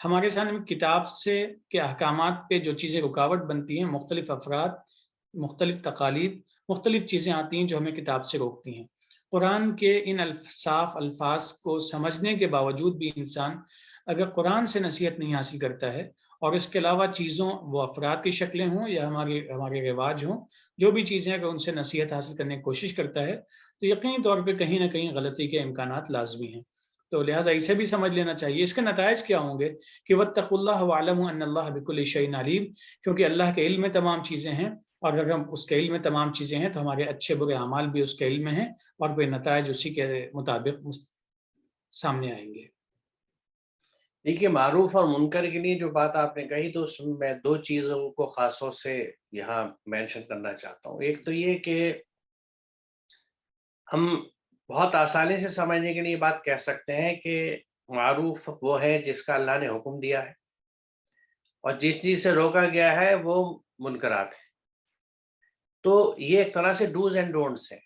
ہمارے سامنے کتاب سے کے احکامات پہ جو چیزیں رکاوٹ بنتی ہیں، مختلف افراد، مختلف تقالید، مختلف چیزیں آتی ہیں جو ہمیں کتاب سے روکتی ہیں۔ قرآن کے ان صاف الفاظ کو سمجھنے کے باوجود بھی انسان اگر قرآن سے نصیحت نہیں حاصل کرتا ہے اور اس کے علاوہ چیزوں، وہ افراد کی شکلیں ہوں یا ہمارے رواج ہوں، جو بھی چیزیں اگر ان سے نصیحت حاصل کرنے کی کوشش کرتا ہے تو یقینی طور پہ کہیں نہ کہیں غلطی کے امکانات لازمی ہیں۔ تو لہٰذا اسے بھی سمجھ لینا چاہیے۔ اس کے نتائج کیا ہوں گے کہ واتقوا اللہ واعلموا ان اللہ بکل شیء علیم، کیونکہ اللہ کے علم میں تمام چیزیں ہیں، اور اگر ہم اس کے علم میں تمام چیزیں ہیں تو ہمارے اچھے برے اعمال بھی اس کے علم میں ہیں، اور پھر نتائج اسی کے مطابق سامنے آئیں گے۔ دیکھیے، معروف اور منکر کے لیے جو بات آپ نے کہی، تو اس میں دو چیزوں کو خاص طور سے یہاں مینشن کرنا چاہتا ہوں۔ ایک تو یہ کہ ہم بہت آسانی سے سمجھنے کے لیے بات کہہ سکتے ہیں کہ معروف وہ ہے جس کا اللہ نے حکم دیا ہے، اور جس چیز سے روکا گیا ہے وہ منکرات ہیں۔ تو یہ ایک طرح سے ڈوز اینڈ ڈونٹس ہیں،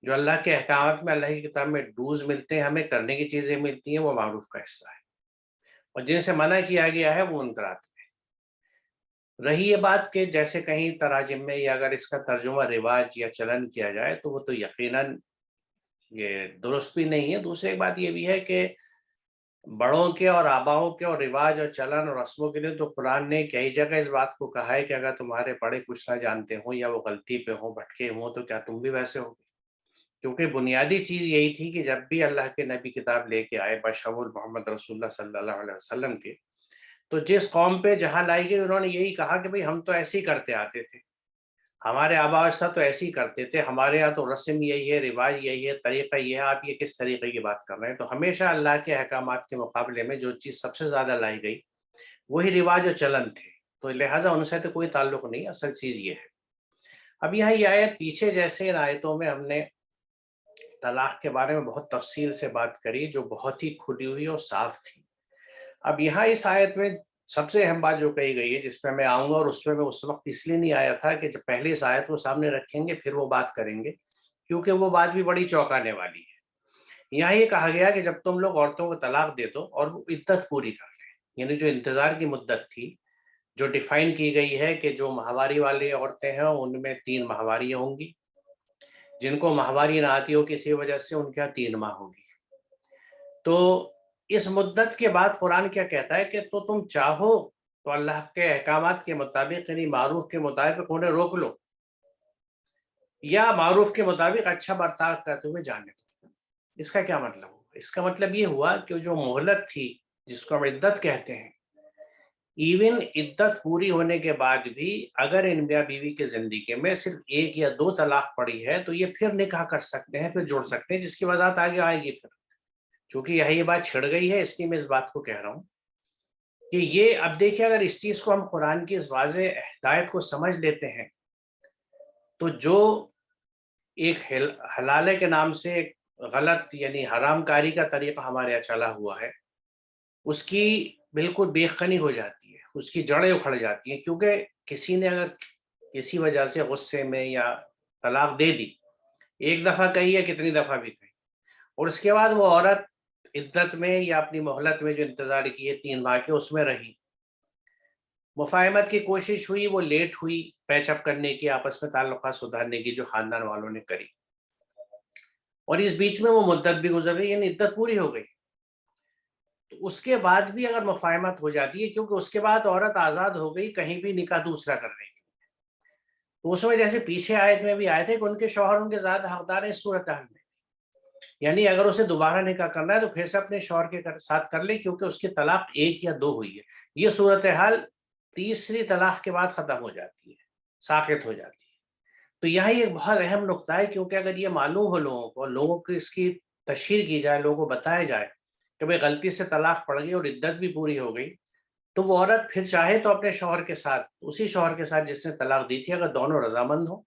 جو اللہ کے احکامات میں، اللہ کی کتاب میں ڈوز ملتے ہیں، ہمیں کرنے کی چیزیں ملتی ہیں، وہ معروف کا حصہ ہے، اور جن سے منع کیا گیا ہے وہ منکرات ہیں۔ رہی یہ بات کہ جیسے کہیں تراجم میں، یا اگر اس کا ترجمہ رواج یا چلن کیا جائے تو وہ تو یقیناً یہ درست بھی نہیں ہے۔ دوسری بات یہ بھی ہے کہ بڑوں کے اور آباؤں کے اور رواج اور چلن اور رسموں کے لیے تو قرآن نے کئی جگہ اس بات کو کہا ہے کہ اگر تمہارے بڑے کچھ نہ جانتے ہوں یا وہ غلطی پہ ہوں، بھٹکے ہوں، تو کیا تم بھی ویسے ہوگے؟ کیونکہ بنیادی چیز یہی تھی کہ جب بھی اللہ کے نبی کتاب لے کے آئے بشمول محمد رسول اللہ صلی اللہ علیہ وسلم کے، تو جس قوم پہ جہاں لائی گئی انہوں نے یہی کہا کہ بھئی ہم تو ایسے ہی کرتے آتے تھے، ہمارے آبا اجداد تو ایسے ہی کرتے تھے، ہمارے یہاں تو رسم یہی ہے، رواج یہی ہے، طریقہ یہ ہے، آپ یہ کس طریقے کی بات کر رہے ہیں؟ تو ہمیشہ اللہ کے احکامات کے مقابلے میں جو چیز سب سے زیادہ لائی گئی وہی رواج اور چلن تھے، تو لہٰذا ان سے تو کوئی تعلق نہیں۔ اصل چیز یہ ہے۔ اب یہاں یہ آیت، پیچھے جیسے ان آیتوں میں ہم نے طلاق کے بارے میں بہت تفصیل سے بات کری، جو بہت ہی کھلی ہوئی اور صاف تھی۔ اب یہاں اس آیت میں سب سے اہم بات جو کہی گئی ہے، جس پہ میں آؤں گا، اور اس پہ میں اس وقت اس لیے نہیں آیا تھا کہ جب پہلے اس آیت کو سامنے رکھیں گے پھر وہ بات کریں گے، کیونکہ وہ بات بھی بڑی چونکانے والی ہے۔ یہاں یہ کہا گیا کہ جب تم لوگ عورتوں کو طلاق دے دو اور وہ عدت پوری کر لیں، یعنی جو انتظار کی مدت تھی، جو ڈیفائن کی گئی ہے کہ جو ماہواری والی عورتیں ہیں ان میں 3 ماہواریاں ہوں گی، جن کو ماہواری نہ آتی ہو کسی وجہ سے ان کے یہاں 3 ماہ ہوگی۔ تو اس مدت کے بعد قرآن کیا کہتا ہے کہ تو تم چاہو تو اللہ کے احکامات کے مطابق، یعنی معروف کے مطابق انہیں روک لو، یا معروف کے مطابق اچھا برتاؤ کرتے ہوئے جانے دو۔ اس کا کیا مطلب ہوا؟ اس کا مطلب یہ ہوا کہ جو مہلت تھی، جس کو ہم عدت کہتے ہیں، ایون عدت پوری ہونے کے بعد بھی اگر ان میاں بیوی کی زندگی میں صرف 1 یا 2 طلاق پڑی ہے تو یہ پھر نکاح کر سکتے ہیں، پھر جوڑ سکتے ہیں، جس کی وضاحت آگے آئے گی۔ پھر چونکہ یہی یہ بات چھڑ گئی ہے، اس لیے میں اس بات کو کہہ رہا ہوں کہ یہ، اب دیکھیں، اگر اس چیز کو ہم قرآن کی اس واضح ہدایت کو سمجھ لیتے ہیں تو جو ایک حلالے کے نام سے ایک غلط، یعنی حرام کاری کا طریقہ ہمارے یہاں چلا ہوا ہے، اس کی بالکل بے خنی ہو جاتی ہے، اس کی جڑیں اکھڑ جاتی ہیں، کیونکہ کسی نے اگر کسی وجہ سے غصے میں یا طلاق دے دی، ایک دفعہ کہی ہے، کتنی دفعہ بھی کہی، اور اس کے بعد وہ عورت عدت میں یا اپنی مہلت میں جو انتظار کی ہے 3 ماہ کے، اس میں رہی، مفاہمت کی کوشش ہوئی، وہ لیٹ ہوئی، پیچ اپ کرنے کی، آپس میں تعلقات سدھارنے کی جو خاندان والوں نے کری، اور اس بیچ میں وہ مدت بھی گزر گئی، یعنی عدت پوری ہو گئی، تو اس کے بعد بھی اگر مفاہمت ہو جاتی ہے، کیونکہ اس کے بعد عورت آزاد ہو گئی کہیں بھی نکاح دوسرا کرنے کی، تو اس میں جیسے پیچھے آیت میں بھی آئے تھے کہ ان کے شوہر ان کے زیادہ حقدار ہیں اس صورتحال میں، یعنی اگر اسے دوبارہ نکاح کرنا ہے تو پھر سے اپنے شوہر کے ساتھ کر لے، کیونکہ اس کی طلاق 1 یا 2 ہوئی ہے۔ یہ صورتحال تیسری طلاق کے بعد ختم ہو جاتی ہے، ساقط ہو جاتی ہے۔ تو یہاں یہ بہت اہم نقطہ ہے، کیونکہ اگر یہ معلوم ہو لوگوں کو، لوگوں کو اس کی تشہیر کی جائے، لوگوں کو بتایا جائے کہ بھئی غلطی سے طلاق پڑ گئی اور عدت بھی پوری ہو گئی، تو وہ عورت پھر چاہے تو اپنے شوہر کے ساتھ، اسی شوہر کے ساتھ جس نے طلاق دی تھی، اگر دونوں رضامند ہوں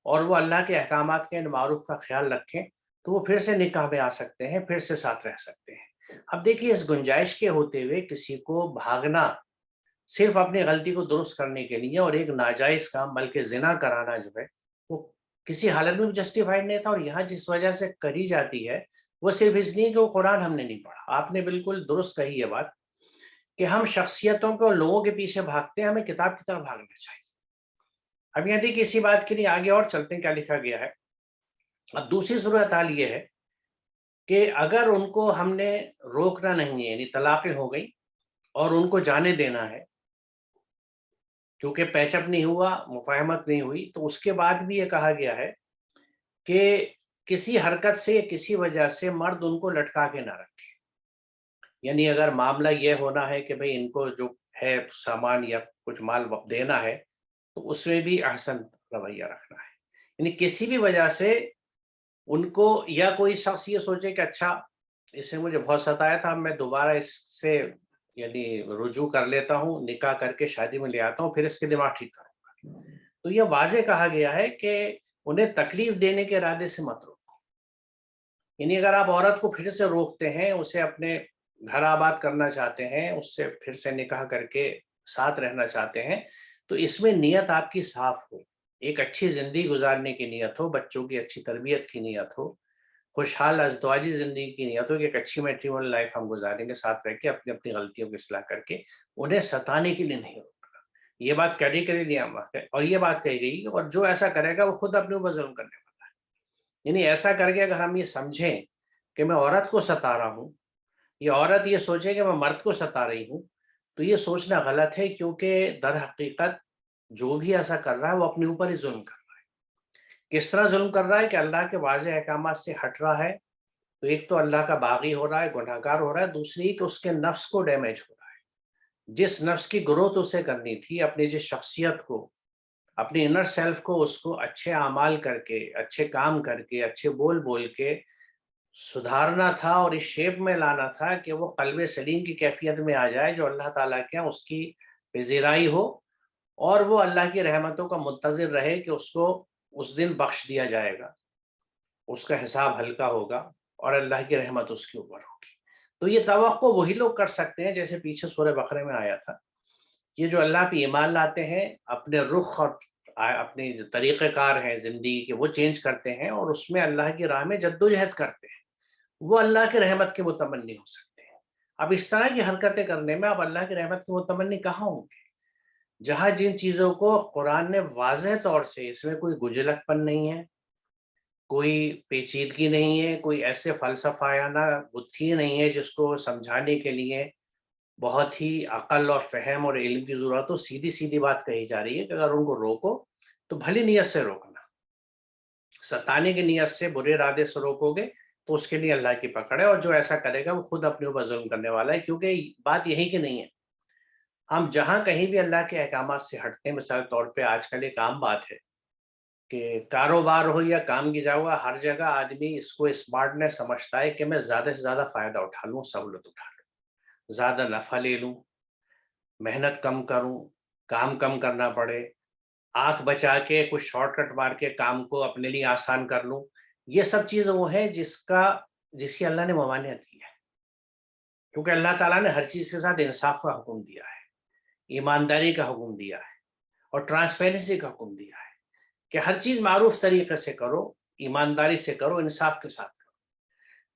اور وہ اللہ کے احکامات کے معروف کا خیال رکھیں، تو وہ پھر سے نکاح میں آ سکتے ہیں، پھر سے ساتھ رہ سکتے ہیں۔ اب دیکھیے، اس گنجائش کے ہوتے ہوئے کسی کو بھاگنا صرف اپنی غلطی کو درست کرنے کے لیے، اور ایک ناجائز کام بلکہ زنا کرانا جو ہے، وہ کسی حالت میں بھی جسٹیفائڈ نہیں تھا، اور یہاں جس وجہ سے کری جاتی ہے وہ صرف اس لیے کہ وہ قرآن ہم نے نہیں پڑھا۔ آپ نے بالکل درست کہی یہ بات کہ ہم شخصیتوں کو لوگوں کے پیچھے بھاگتے ہیں, ہمیں کتاب کی طرف بھاگنا چاہیے. اب یہاں دیکھیے اسی بات کے لیے آگے اور چلتے ہیں کیا لکھا گیا ہے. اب دوسری صورتحال یہ ہے کہ اگر ان کو ہم نے روکنا نہیں ہے, یعنی طلاقیں ہو گئی اور ان کو جانے دینا ہے کیونکہ پیچ اپ نہیں ہوا, مفاہمت نہیں ہوئی, تو اس کے بعد بھی یہ کہا گیا ہے کہ کسی حرکت سے, کسی وجہ سے مرد ان کو لٹکا کے نہ رکھے. یعنی اگر معاملہ یہ ہونا ہے کہ بھئی ان کو جو ہے سامان یا کچھ مال دینا ہے تو اس میں بھی احسن رویہ رکھنا ہے. یعنی کسی بھی وجہ سے ان کو, یا کوئی شخص یہ سوچے کہ اچھا اس سے مجھے بہت ستایا تھا, میں دوبارہ اس سے یعنی رجوع کر لیتا ہوں, نکاح کر کے شادی میں لے آتا ہوں, پھر اس کے دماغ ٹھیک کروں گا. تو یہ واضح کہا گیا ہے کہ انہیں تکلیف دینے کے ارادے سے مت روکو. یعنی اگر آپ عورت کو پھر سے روکتے ہیں, اسے اپنے گھر آباد کرنا چاہتے ہیں, اس سے پھر سے نکاح کر کے ساتھ رہنا چاہتے ہیں, تو اس میں نیت آپ کی صاف ہو, ایک اچھی زندگی گزارنے کی نیت ہو, بچوں کی اچھی تربیت کی نیت ہو, خوشحال ازدواجی زندگی کی نیت ہو کہ ایک اچھی میٹریمونیل لائف ہم گزاریں گے ساتھ رہ کے, اپنی اپنی غلطیوں کی اصلاح کر کے. انہیں ستانے کے لیے نہیں روکنا. یہ بات کیٹیگری اور یہ بات کہی گئی اور جو ایسا کرے گا وہ خود اپنے اوپر ظلم کرنے والا ہے. یعنی ایسا کر کے اگر ہم یہ سمجھیں کہ میں عورت کو ستا رہا ہوں, یہ عورت یہ سوچے کہ میں مرد کو ستا رہی ہوں, تو یہ سوچنا غلط ہے, کیونکہ در حقیقت جو بھی ایسا کر رہا ہے وہ اپنے اوپر ہی ظلم کر رہا ہے. کس طرح ظلم کر رہا ہے کہ اللہ کے واضح احکامات سے ہٹ رہا ہے, تو ایک تو اللہ کا باغی ہو رہا ہے, گناہ گار ہو رہا ہے, دوسری کہ اس کے نفس کو ڈیمیج ہو رہا ہے. جس نفس کی گروتھ اسے کرنی تھی, اپنی جس شخصیت کو, اپنی انر سیلف کو, اس کو اچھے اعمال کر کے, اچھے کام کر کے, اچھے بول بول کے سدھارنا تھا اور اس شیپ میں لانا تھا کہ وہ قلب سلیم کی کیفیت میں آ جائے, جو اللہ تعالیٰ کے اس کی پذیرائی ہو, اور وہ اللہ کی رحمتوں کا منتظر رہے کہ اس کو اس دن بخش دیا جائے گا, اس کا حساب ہلکا ہوگا اور اللہ کی رحمت اس کے اوپر ہوگی. تو یہ توقع وہی لوگ کر سکتے ہیں, جیسے پیچھے سورہ بقرہ میں آیا تھا, یہ جو اللہ پہ ایمان لاتے ہیں, اپنے رخ اور اپنے جو طریقہ کار ہیں زندگی کے وہ چینج کرتے ہیں, اور اس میں اللہ کی راہ میں جدوجہد کرتے ہیں, وہ اللہ کی رحمت کے متمنی ہو سکتے ہیں. اب اس طرح کی حرکتیں کرنے میں اب اللہ کی رحمت کے متمنی کہاں ہوں گے؟ جہاں جن چیزوں کو قرآن نے واضح طور سے, اس میں کوئی گجلت پن نہیں ہے, کوئی پیچیدگی نہیں ہے, کوئی ایسے فلسفیانہ بدھی نہیں ہے جس کو سمجھانے کے لیے بہت ہی عقل اور فہم اور علم کی ضرورت ہو, سیدھی سیدھی بات کہی جا رہی ہے کہ اگر ان کو روکو تو بھلی نیت سے روکنا, ستانے کی نیت سے, برے ارادے سے روکو گے تو اس کے لیے اللہ کی پکڑ ہے, اور جو ایسا کرے گا وہ خود اپنے اوپر ظلم کرنے والا ہے. کیونکہ بات یہی کہ نہیں ہے, ہم جہاں کہیں بھی اللہ کے احکامات سے ہٹتے ہیں, مثال طور پہ آج کل ایک عام بات ہے کہ کاروبار ہو یا کام کی جگہ, ہر جگہ آدمی اس کو اسمارٹنیس سمجھتا ہے کہ میں زیادہ سے زیادہ فائدہ اٹھا لوں, سہولت اٹھا لوں, زیادہ نفع لے لوں, محنت کم کروں, کام کم کرنا پڑے, آنکھ بچا کے کچھ شارٹ کٹ مار کے کام کو اپنے لیے آسان کر لوں. یہ سب چیز وہ ہے جس کی اللہ نے ممانعت کی ہے, کیونکہ اللہ تعالیٰ نے ہر چیز کے ساتھ انصاف کا حکم دیا ہے, ایمانداری کا حکم دیا ہے, اور ٹرانسپیرنسی کا حکم دیا ہے کہ ہر چیز معروف طریقے سے کرو, ایمانداری سے کرو, انصاف کے ساتھ کرو.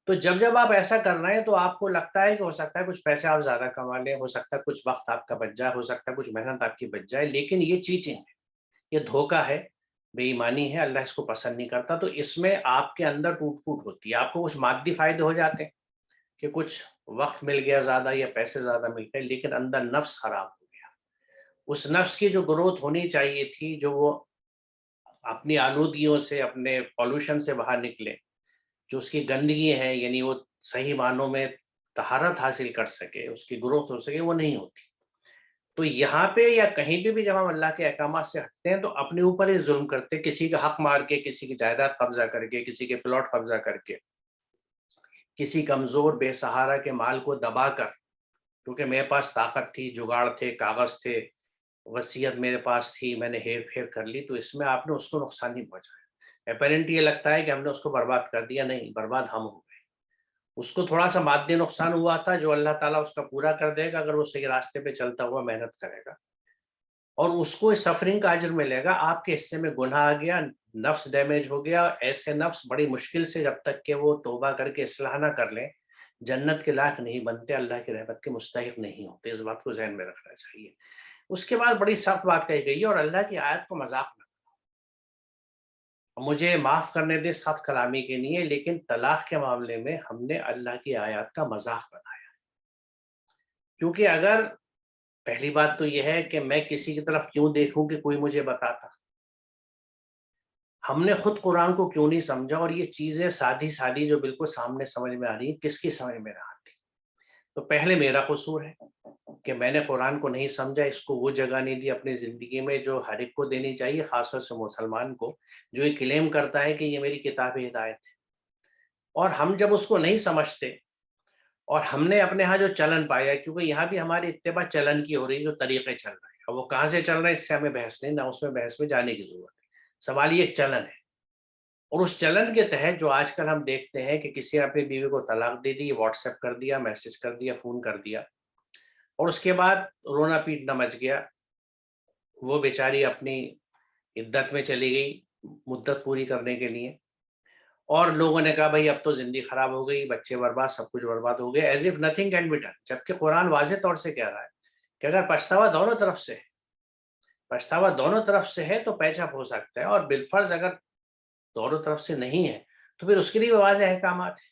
تو جب آپ ایسا کر رہے ہیں تو آپ کو لگتا ہے کہ ہو سکتا ہے کچھ پیسے آپ زیادہ کما لیں, ہو سکتا ہے کچھ وقت آپ کا بچ جائے, ہو سکتا ہے کچھ محنت آپ کی بچ جائے, لیکن یہ چیٹنگ ہے, یہ دھوکہ ہے, بے ایمانی ہے, اللہ اس کو پسند نہیں کرتا. تو اس میں آپ کے اندر ٹوٹ پھوٹ ہوتی ہے, آپ کو کچھ مادی فائدے ہو جاتے ہیں کہ کچھ وقت مل گیا زیادہ یا پیسے زیادہ مل گئے, لیکن اندر نفس خراب ہو گیا. اس نفس کی جو گروتھ ہونی چاہیے تھی, جو وہ اپنی آلودگیوں سے, اپنے پالوشن سے باہر نکلے, جو اس کی گندگی ہے, یعنی وہ صحیح معنوں میں طہارت حاصل کر سکے, اس کی گروتھ ہو سکے, وہ نہیں ہوتی. تو یہاں پہ یا کہیں بھی جب ہم اللہ کے احکامات سے ہٹتے ہیں تو اپنے اوپر ہی ظلم کرتے, کسی کا حق مار کے, کسی کی جائیداد قبضہ کر کے, کسی کے پلاٹ قبضہ کر کے, کسی کمزور بے سہارا کے مال کو دبا کر, کیونکہ میرے پاس طاقت تھی, جگاڑ تھے, کاغذ تھے, وصیت میرے پاس تھی, میں نے ہیر پھیر کر لی, تو اس میں آپ نے اس کو نقصان نہیں پہنچایا. اپیرنٹ یہ لگتا ہے کہ ہم نے اس کو برباد کر دیا, نہیں, برباد ہم ہو گئے. اس کو تھوڑا سا مادی نقصان ہوا تھا جو اللہ تعالیٰ اس کا پورا کر دے گا اگر وہ صحیح راستے پہ چلتا ہوا محنت کرے گا, اور اس کو اس سفرنگ کا اجر ملے گا. آپ کے حصے میں گناہ آ گیا, نفس ڈیمیج ہو گیا. ایسے نفس بڑی مشکل سے, جب تک کہ وہ توبہ کر کے اصلاح نہ کر لیں, جنت کے لائق نہیں بنتے، اللہ کی رحمت کے مستحق نہیں ہوتے، اس بات کو ذہن میں رکھنا چاہیے۔ اس کے بعد بڑی سخت بات کہی گئی ہے، اور اللہ کی آیت کو مذاق نہ، مجھے معاف کرنے دے سخت کلامی کے لیے، لیکن طلاق کے معاملے میں ہم نے اللہ کی آیات کا مذاق بنایا، کیونکہ اگر پہلی بات تو یہ ہے کہ میں کسی کی طرف کیوں دیکھوں کہ کوئی مجھے بتاتا، ہم نے خود قرآن کو کیوں نہیں سمجھا، اور یہ چیزیں سادھی سادھی جو بالکل سامنے سمجھ میں آ رہی ہیں، کس کی سمجھ میں نہ آتی؟ تو پہلے میرا قصور ہے کہ میں نے قرآن کو نہیں سمجھا، اس کو وہ جگہ نہیں دی اپنی زندگی میں جو ہر ایک کو دینی چاہیے، خاص طور سے مسلمان کو، جو یہ کلیم کرتا ہے کہ یہ میری کتاب ہدایت ہے۔ اور ہم جب اس کو نہیں سمجھتے، اور ہم نے اپنے ہاں جو چلن پایا، کیونکہ یہاں بھی ہماری اتباع چلن کی ہو رہی ہے، جو طریقے چل رہے ہیں، اب وہ کہاں سے چل رہے ہیں اس سے ہمیں بحث نہیں، نہ اس میں بحث میں جانے کی ضرورت ہے، سوال یہ ایک چلن ہے۔ اور اس چلن کے تحت جو آج کل ہم دیکھتے ہیں کہ کسی نے اپنی بیوی کو طلاق دے دی، واٹس ایپ کر دیا، میسج کر دیا، فون کر دیا، اور اس کے بعد رونا پیٹنا مچ گیا، وہ بیچاری اپنی عدت میں چلی گئی مدت پوری کرنے کے لیے، اور لوگوں نے کہا بھائی اب تو زندگی خراب ہو گئی، بچے برباد، سب کچھ برباد ہو گیا، as if nothing can be done, جبکہ قرآن واضح طور سے کہہ رہا ہے کہ اگر پچھتاوا دونوں طرف سے ہے، پچھتاوا دونوں طرف سے ہے تو پیچ اپ ہو سکتا ہے، اور بالفرض اگر دونوں طرف سے نہیں ہے تو پھر اس کے لیے واضح احکامات ہیں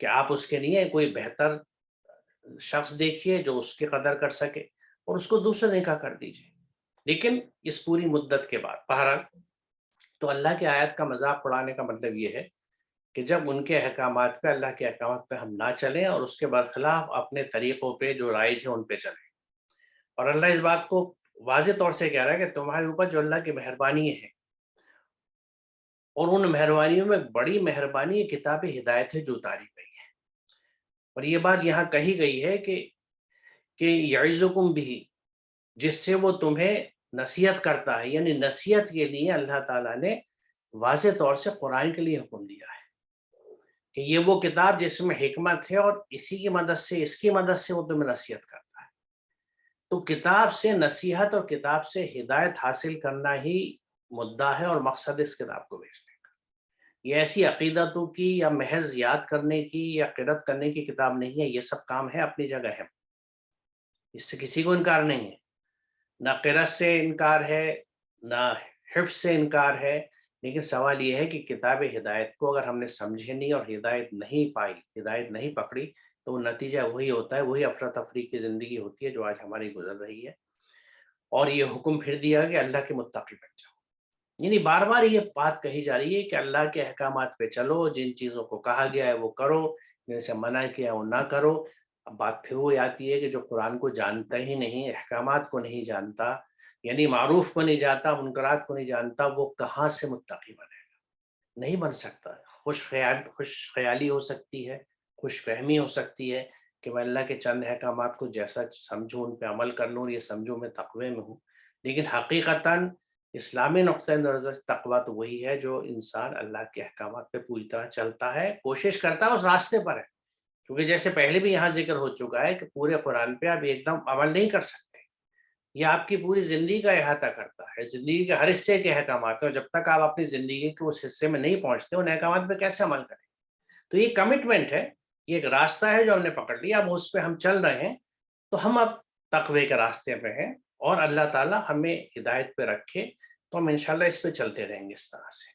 کہ آپ اس کے لیے کوئی بہتر شخص دیکھیے جو اس کی قدر کر سکے، اور اس کو دوسرے نکاح کر دیجیے۔ لیکن اس پوری مدت کے بعد بہرحال تو اللہ کی آیت کا مذاق اڑانے کا مطلب یہ ہے کہ جب ان کے احکامات پہ، اللہ کے احکامات پہ ہم نہ چلیں، اور اس کے برخلاف اپنے طریقوں پہ جو رائج ہیں ان پہ چلیں، اور اللہ اس بات کو واضح طور سے کہہ رہا ہے کہ تمہارے اوپر جو اللہ کی مہربانی ہے، اور ان مہربانیوں میں بڑی مہربانی کتاب ہدایت ہے جو اتاری گئی ہے، اور یہ بات یہاں کہی گئی ہے کہ یعظکم بھی، جس سے وہ تمہیں نصیحت کرتا ہے، یعنی نصیحت کے لیے اللہ تعالیٰ نے واضح طور سے قرآن کے لیے حکم دیا ہے کہ یہ وہ کتاب جس میں حکمت ہے، اور اسی کی مدد سے، اس کی مدد سے وہ تمہیں نصیحت کرتا ہے۔ تو کتاب سے نصیحت اور کتاب سے ہدایت حاصل کرنا ہی مدعا ہے اور مقصد اس کتاب کو بھیجنے کا۔ یہ ایسی عقیدتوں کی یا محض یاد کرنے کی یا قرأت کرنے کی کتاب نہیں ہے، یہ سب کام ہے اپنی جگہ ہے، اس سے کسی کو انکار نہیں ہے، نہ قرأت سے انکار ہے، نہ حفظ سے انکار ہے، لیکن سوال یہ ہے کہ کتاب ہدایت کو اگر ہم نے سمجھے نہیں اور ہدایت نہیں پائی، ہدایت نہیں پکڑی، تو وہ نتیجہ وہی ہوتا ہے، وہی افراتفری کی زندگی ہوتی ہے جو آج ہماری گزر رہی ہے۔ اور یہ حکم پھر دیا کہ اللہ کے متقی بن جاؤ، یعنی بار بار یہ بات کہی جا رہی ہے کہ اللہ کے احکامات پہ چلو، جن چیزوں کو کہا گیا ہے وہ کرو، جن سے منع کیا وہ نہ کرو۔ اب بات پھر وہ آتی ہے کہ جو قرآن کو جانتا ہی نہیں، احکامات کو نہیں جانتا، یعنی معروف کو نہیں جانتا، منکرات کو نہیں جانتا، وہ کہاں سے متقی بنے گا؟ نہیں بن سکتا۔ خوش خیالی ہو سکتی ہے، خوش فہمی ہو سکتی ہے کہ میں اللہ کے چند احکامات کو جیسا سمجھوں ان پہ عمل کر لوں، اور یہ سمجھوں میں تقوی میں ہوں، لیکن حقیقتاً اسلامی نقطۂ نظر سے تقویٰ تو وہی ہے جو انسان اللہ کے احکامات پہ پوری طرح چلتا ہے، کوشش کرتا ہے، اس راستے پر ہے، کیونکہ جیسے پہلے بھی یہاں ذکر ہو چکا ہے کہ پورے قرآن پہ آپ ایک دم عمل نہیں کر سکتے، یہ آپ کی پوری زندگی کا احاطہ کرتا ہے، زندگی کے ہر حصے کے احکامات ہیں، اور جب تک آپ اپنی زندگی کے اس حصے میں نہیں پہنچتے ان احکامات پہ کیسے عمل کریں؟ تو یہ کمٹمنٹ ہے، یہ ایک راستہ ہے جو ہم نے پکڑ لیا، اب اس پہ ہم چل رہے ہیں، تو ہم اب تقوی کے راستے پہ ہیں، اور اللہ تعالیٰ ہمیں ہدایت پہ رکھے تو ہم انشاءاللہ اس پہ چلتے رہیں گے اس طرح سے۔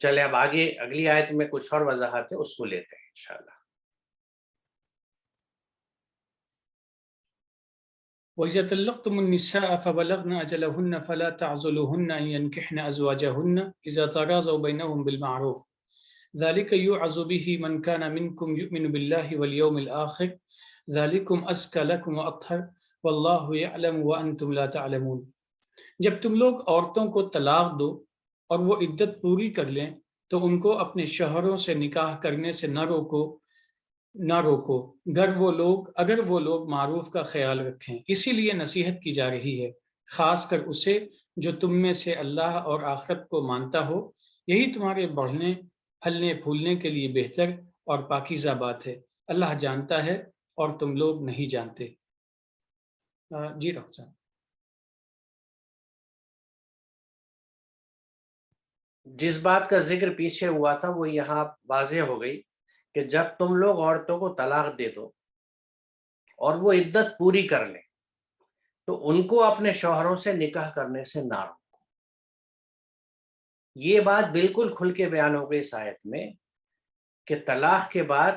چلے اب آگے اگلی آیت میں کچھ اور وضاحت ہے، اس کو لیتے ہیں انشاءاللہ۔ وَإِذَا طَلَّقْتُمُ النِّسَاءَ فَبَلَغْنَ أَجَلَهُنَّ فَلَا تَعْضُلُوهُنَّ أَن يَنكِحْنَ أَزْوَاجَهُنَّ إِذَا تَرَاضَوْا بَيْنَهُم بِالْمَعْرُوفِ ذَلِكَ يُوعَظُ بِهِ مَنْ كَانَ مِنكُمْ يُؤْمِنُ بِاللَّهِ وَالْيَوْمِ الْآخِرِ ذَلِكُمْ أَزْكَىٰ لَكُمْ وَأَطْهَرُ وَاللَّهُ يَعْلَمُ وَأَنْتُمْ لَا تَعْلَمُونَ۔ جب تم لوگ عورتوں کو طلاق دو اور وہ عدت پوری کر لیں تو ان کو اپنے شوہروں سے نکاح کرنے سے نہ روکو اگر وہ لوگ معروف کا خیال رکھیں، اسی لیے نصیحت کی جا رہی ہے، خاص کر اسے جو تم میں سے اللہ اور آخرت کو مانتا ہو، یہی تمہارے بڑھنے پھلنے پھولنے کے لیے بہتر اور پاکیزہ بات ہے، اللہ جانتا ہے اور تم لوگ نہیں جانتے۔ جی ڈاکٹر صاحب۔ جس بات کا ذکر پیچھے ہوا تھا وہ یہاں واضح ہو گئی کہ جب تم لوگ عورتوں کو طلاق دے دو اور وہ عدت پوری کر لیں تو ان کو اپنے شوہروں سے نکاح کرنے سے نہ روکو۔ یہ بات بالکل کھل کے بیان ہو گئی اس آیت میں کہ طلاق کے بعد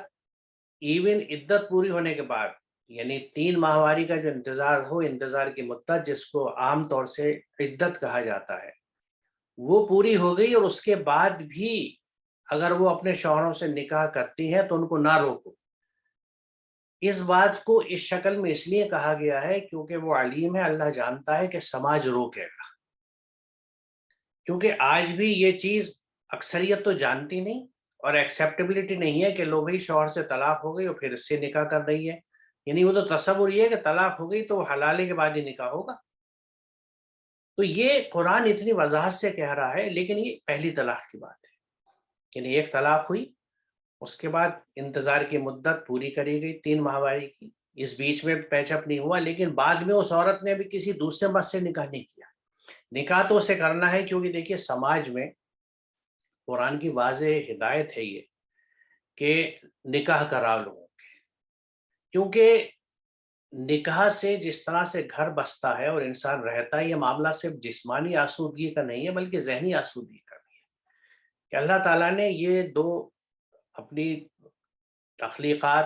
ایون عدت پوری ہونے کے بعد، یعنی 3 ماہواری کا جو انتظار ہو، انتظار کی مدت جس کو عام طور سے عدت کہا جاتا ہے، وہ پوری ہو گئی، اور اس کے بعد بھی اگر وہ اپنے شوہروں سے نکاح کرتی ہیں تو ان کو نہ روکو۔ اس بات کو اس شکل میں اس لیے کہا گیا ہے کیونکہ وہ علیم ہے، اللہ جانتا ہے کہ سماج روکے گا، کیونکہ آج بھی یہ چیز اکثریت تو جانتی نہیں اور ایکسیپٹیبلٹی نہیں ہے کہ لو بھائی شوہر سے طلاق ہو گئی اور پھر اس سے نکاح کر رہی ہے، یعنی وہ تو تصور یہ ہے کہ طلاق ہو گئی تو وہ حلالے کے بعد ہی نکاح ہوگا۔ تو یہ قرآن اتنی وضاحت سے کہہ رہا ہے، لیکن یہ پہلی طلاق کی بات ہے، یعنی ایک طلاق ہوئی، اس کے بعد انتظار کی مدت پوری کری گئی 3 ماہواری کی، اس بیچ میں پیچ اپ نہیں ہوا، لیکن بعد میں اس عورت نے بھی کسی دوسرے مرد سے نکاح نہیں کیا۔ نکاح تو اسے کرنا ہے، کیونکہ دیکھیے سماج میں قرآن کی واضح ہدایت ہے یہ کہ نکاح کرا لوگوں کے، کیونکہ نکاح سے جس طرح سے گھر بستا ہے اور انسان رہتا ہے، یہ معاملہ صرف جسمانی آسودگی کا نہیں ہے بلکہ ذہنی آسودگی کا بھی ہے، کہ اللہ تعالیٰ نے یہ دو اپنی تخلیقات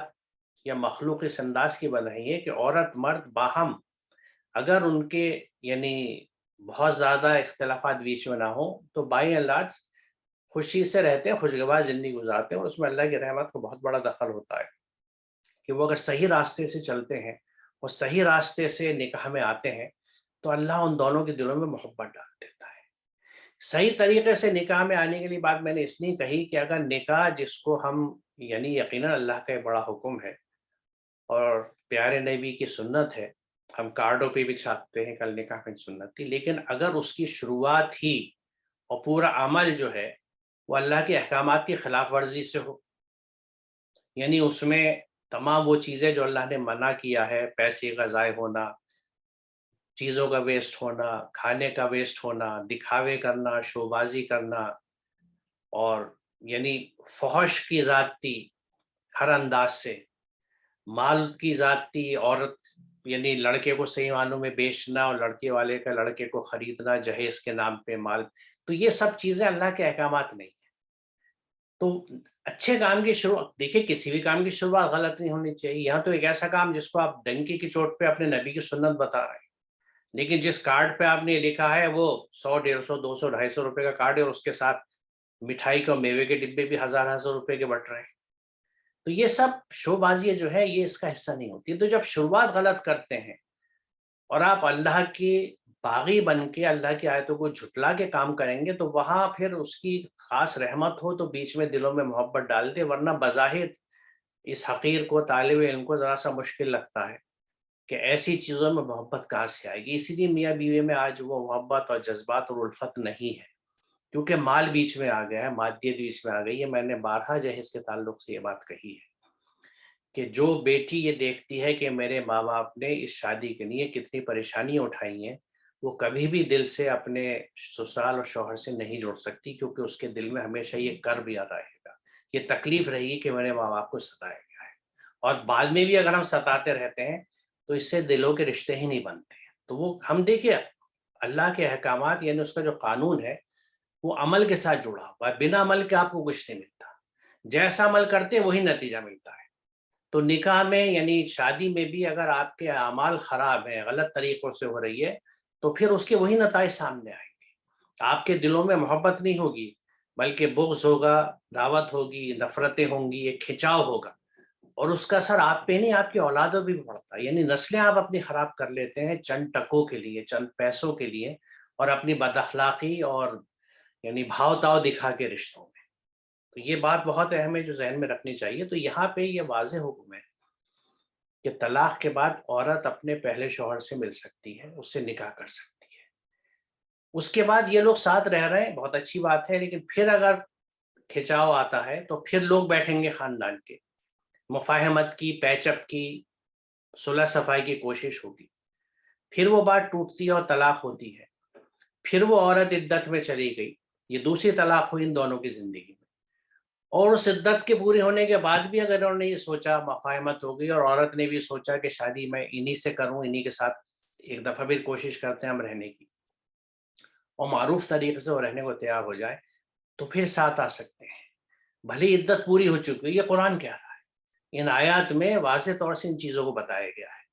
یا مخلوق اس انداز کی بنائی ہے کہ عورت مرد باہم اگر ان کے یعنی بہت زیادہ اختلافات بیچ میں نہ ہوں تو بائی اینڈ لارج خوشی سے رہتے ہیں، خوشگوار زندگی گزارتے ہیں، اور اس میں اللہ کی رحمت کا بہت بڑا دخل ہوتا ہے کہ وہ اگر صحیح راستے سے چلتے ہیں اور صحیح راستے سے نکاح میں آتے ہیں تو اللہ ان دونوں کے دلوں میں محبت ڈال دیتا ہے۔ صحیح طریقے سے نکاح میں آنے کے لیے بات میں نے اس لیے کہی کہ اگر نکاح جس کو ہم یعنی یقیناً اللہ کا ایک بڑا حکم ہے اور پیارے نبی کی سنت ہے، ہم کارڈوں پہ بھی چھاپتے ہیں کل نکاح کی سنت تھی، لیکن اگر اس کی شروعات ہی اور پورا عمل جو ہے وہ اللہ کے احکامات کی خلاف ورزی سے ہو، یعنی اس میں تمام وہ چیزیں جو اللہ نے منع کیا ہے، پیسے کا ضائع ہونا، چیزوں کا ویسٹ ہونا، کھانے کا ویسٹ ہونا، دکھاوے کرنا، شو بازی کرنا، اور یعنی فحش کی زیادتی ہر انداز سے، مال کی زیادتی، عورت یعنی لڑکے کو صحیح معنوں میں بیچنا اور لڑکے والے کا لڑکے کو خریدنا جہیز کے نام پہ مال، تو یہ سب چیزیں اللہ کے احکامات نہیں ہیں۔ تو اچھے کام کی شروعات، دیکھیے کسی بھی کام کی شروعات غلط نہیں ہونی چاہیے، یہاں تو ایک ایسا کام جس کو آپ ڈنکی کی چوٹ پہ اپنے نبی کی سنت بتا رہے ہیں، لیکن جس کارڈ پہ آپ نے لکھا ہے وہ 100 150 200 250 روپے کا کارڈ ہے، اور اس کے ساتھ مٹھائی کا میوے کے ڈبے بھی ہزار ہزار روپے کے بٹ رہے ہیں، تو یہ سب شو بازی جو ہے یہ اس کا حصہ نہیں ہوتی۔ تو جب شروعات غلط کرتے ہیں اور آپ اللہ کی باغی بن کے اللہ کی آیتوں کو جھٹلا کے کام کریں گے تو وہاں پھر اس کی خاص رحمت ہو تو بیچ میں دلوں میں محبت ڈال دے، ورنہ بظاہر اس حقیر کو طالب علم کو ذرا سا مشکل لگتا ہے کہ ایسی چیزوں میں محبت کہاں سے آئے گی۔ اسی لیے میاں بیوی میں آج وہ محبت اور جذبات اور الفت نہیں ہے، کیونکہ مال بیچ میں آ گیا ہے، مادیت بیچ میں آ گئی ہے۔ میں نے بارہا جہیز کے تعلق سے یہ بات کہی ہے کہ جو بیٹی یہ دیکھتی ہے کہ میرے ماں باپ نے اس شادی کے لیے کتنی پریشانیاں اٹھائی ہیں، وہ کبھی بھی دل سے اپنے سسرال اور شوہر سے نہیں جوڑ سکتی، کیونکہ اس کے دل میں ہمیشہ یہ کرب یاد رہے گا، یہ تکلیف رہے گی کہ میرے ماں باپ کو ستایا گیا ہے، اور بعد میں بھی اگر ہم ستاتے رہتے ہیں تو اس سے دلوں کے رشتے ہی نہیں بنتے ہیں۔ تو وہ ہم دیکھیے اللہ کے احکامات یعنی اس کا جو قانون ہے وہ عمل کے ساتھ جڑا ہوا ہے، بنا عمل کے آپ کو کچھ نہیں ملتا، جیسا عمل کرتے ہیں وہی نتیجہ ملتا ہے۔ تو نکاح میں یعنی شادی میں بھی اگر آپ کے اعمال خراب ہیں، غلط طریقوں سے ہو رہی ہے، تو پھر اس کے وہی نتائج سامنے آئیں گے، آپ کے دلوں میں محبت نہیں ہوگی بلکہ بغض ہوگا، دعوت ہوگی، نفرتیں ہوں گی، ایک کھنچاؤ ہوگا، اور اس کا اثر آپ پہ نہیں آپ کی اولادوں بھی پڑتا ہے، یعنی نسلیں آپ اپنی خراب کر لیتے ہیں چند ٹکوں کے لیے، چند پیسوں کے لیے، اور اپنی بد اخلاقی اور یعنی بھاؤ تاؤ دکھا کے رشتوں میں۔ تو یہ بات بہت اہم ہے جو ذہن میں رکھنی چاہیے۔ تو یہاں پہ یہ واضح حکم ہے کہ طلاق کے بعد عورت اپنے پہلے شوہر سے مل سکتی ہے، اس سے نکاح کر سکتی ہے، اس کے بعد یہ لوگ ساتھ رہ رہے ہیں، بہت اچھی بات ہے، لیکن پھر اگر کھچاؤ آتا ہے تو پھر لوگ بیٹھیں گے خاندان کے، مفاہمت کی، پیچ اپ کی، صلح صفائی کی کوشش ہوگی، پھر وہ بات ٹوٹتی ہے اور طلاق ہوتی ہے، پھر وہ عورت عدت میں چلی گئی، یہ دوسری طلاق ہوئی ان دونوں کی زندگی میں، اور اس عدت کے پوری ہونے کے بعد بھی اگر انہوں نے یہ سوچا، مفاہمت ہو گئی اور عورت نے بھی سوچا کہ شادی میں انہی سے کروں، انہی کے ساتھ ایک دفعہ بھی کوشش کرتے ہیں ہم رہنے کی، اور معروف طریقے سے وہ رہنے کو تیار ہو جائے، تو پھر ساتھ آ سکتے ہیں، بھلی عدت پوری ہو چکی ہے۔ یہ قرآن کہہ رہا ہے، ان آیات میں واضح طور سے ان چیزوں کو بتایا گیا ہے،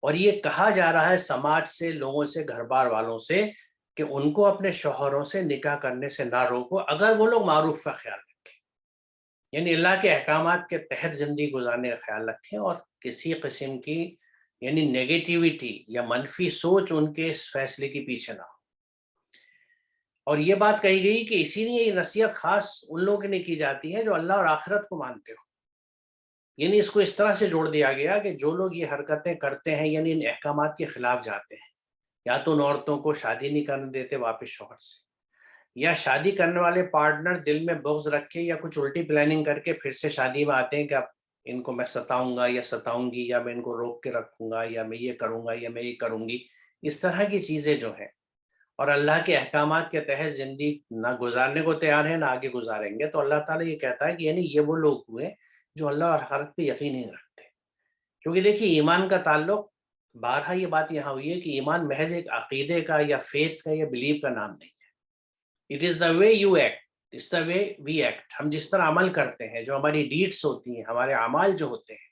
اور یہ کہا جا رہا ہے سماج سے، لوگوں سے، گھر بار والوں سے، کہ ان کو اپنے شوہروں سے نکاح کرنے سے نہ روکو اگر وہ لوگ معروف کا خیال رکھیں، یعنی اللہ کے احکامات کے تحت زندگی گزارنے کا خیال رکھیں، اور کسی قسم کی یعنی نیگیٹیوٹی یا منفی سوچ ان کے اس فیصلے کے پیچھے نہ ہو۔ اور یہ بات کہی گئی کہ اسی لیے یہ نصیحت خاص ان لوگوں کے لیے کی جاتی ہے جو اللہ اور آخرت کو مانتے ہو، یعنی اس کو اس طرح سے جوڑ دیا گیا کہ جو لوگ یہ حرکتیں کرتے ہیں، یعنی ان احکامات کے خلاف جاتے ہیں، یا تو ان عورتوں کو شادی نہیں کرنے دیتے واپس شوہر سے، یا شادی کرنے والے پارٹنر دل میں بغض رکھ کے یا کچھ الٹی پلاننگ کر کے پھر سے شادی میں آتے ہیں کہ اب ان کو میں ستاؤں گا یا ستاؤں گی، یا میں ان کو روک کے رکھوں گا، یا میں یہ کروں گا، یا میں یہ کروں گی، اس طرح کی چیزیں جو ہیں، اور اللہ کے احکامات کے تحت زندگی نہ گزارنے کو تیار ہے، نہ آگے گزاریں گے، تو اللہ تعالیٰ یہ کہتا ہے کہ یعنی یہ وہ لوگ ہوئے جو اللہ اور آخرت پہ یقین نہیں رکھتے، کیونکہ دیکھیے ایمان کا تعلق، بارہا یہ بات یہاں ہوئی ہے کہ ایمان محض ایک عقیدے کا یا فیتھ کا یا بلیف کا نام نہیں ہے، it is the way you act, it's the way we act, ہم جس طرح عمل کرتے ہیں، جو ہماری ڈیڈس ہوتی ہیں، ہمارے اعمال جو ہوتے ہیں،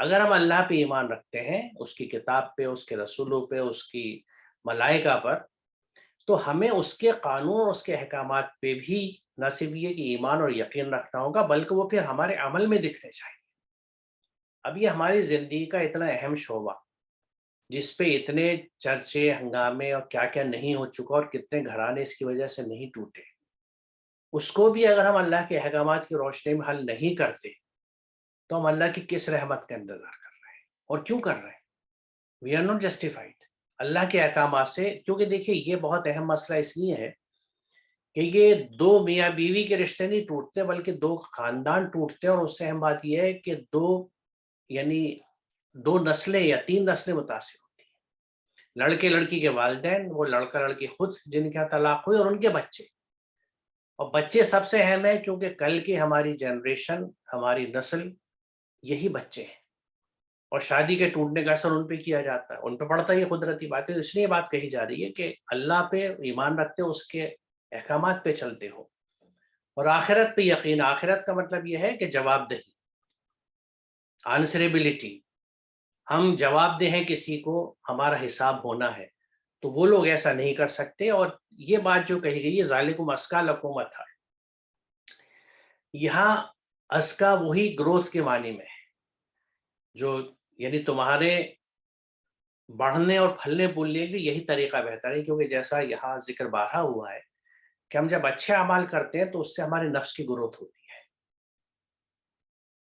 اگر ہم اللہ پہ ایمان رکھتے ہیں، اس کی کتاب پہ، اس کے رسولوں پہ، اس کی ملائکہ پر، تو ہمیں اس کے قانون اور اس کے احکامات پہ بھی نہ صرف یہ کہ ایمان اور یقین رکھنا ہوگا، بلکہ وہ پھر ہمارے عمل میں دکھنے چاہیے۔ اب یہ ہماری زندگی کا اتنا اہم شعبہ، جس پہ اتنے چرچے، ہنگامے اور کیا کیا نہیں ہو چکا، اور کتنے گھرانے اس کی وجہ سے نہیں ٹوٹے، اس کو بھی اگر ہم اللہ کے احکامات کی روشنی میں حل نہیں کرتے، تو ہم اللہ کی کس رحمت کا انتظار کر رہے ہیں، اور کیوں کر رہے ہیں؟ وی آر ناٹ جسٹیفائڈ اللہ کے احکامات سے، کیونکہ دیکھیے یہ بہت اہم مسئلہ اس لیے ہے کہ یہ دو میاں بیوی کے رشتے نہیں ٹوٹتے، بلکہ دو خاندان ٹوٹتے ہیں، اور اس سے اہم بات یہ ہے کہ یعنی دو نسلیں یا تین نسلیں متاثر ہوتی ہیں، لڑکے لڑکی کے والدین، وہ لڑکا لڑکی خود جن کے طلاق ہوئی، اور ان کے بچے، اور بچے سب سے اہم ہے کیونکہ کل کی ہماری جنریشن، ہماری نسل، یہی بچے ہیں، اور شادی کے ٹوٹنے کا اثر ان پہ کیا جاتا ہے، ان پہ پڑتا ہے، یہ قدرتی بات ہے، اس لیے بات کہی جا رہی ہے کہ اللہ پہ ایمان رکھتے ہو، اس کے احکامات پہ چلتے ہو، اور آخرت پہ یقین۔ آخرت کا مطلب یہ ہے کہ جواب دہی، آنسریبلٹی، ہم جواب دیں کسی کو، ہمارا حساب ہونا ہے، تو وہ لوگ ایسا نہیں کر سکتے۔ اور یہ بات جو کہی گئی ہے ذالکم ازکیٰ لکم ہے، یہاں ازکیٰ وہی گروتھ کے معنی میں ہے، جو یعنی تمہارے بڑھنے اور پھلنے پھولنے کے یہی طریقہ بہتر ہے، کیونکہ جیسا یہاں ذکر بارہا ہوا ہے کہ ہم جب اچھے اعمال کرتے ہیں تو اس سے ہمارے نفس کی گروتھ ہوتی ہے،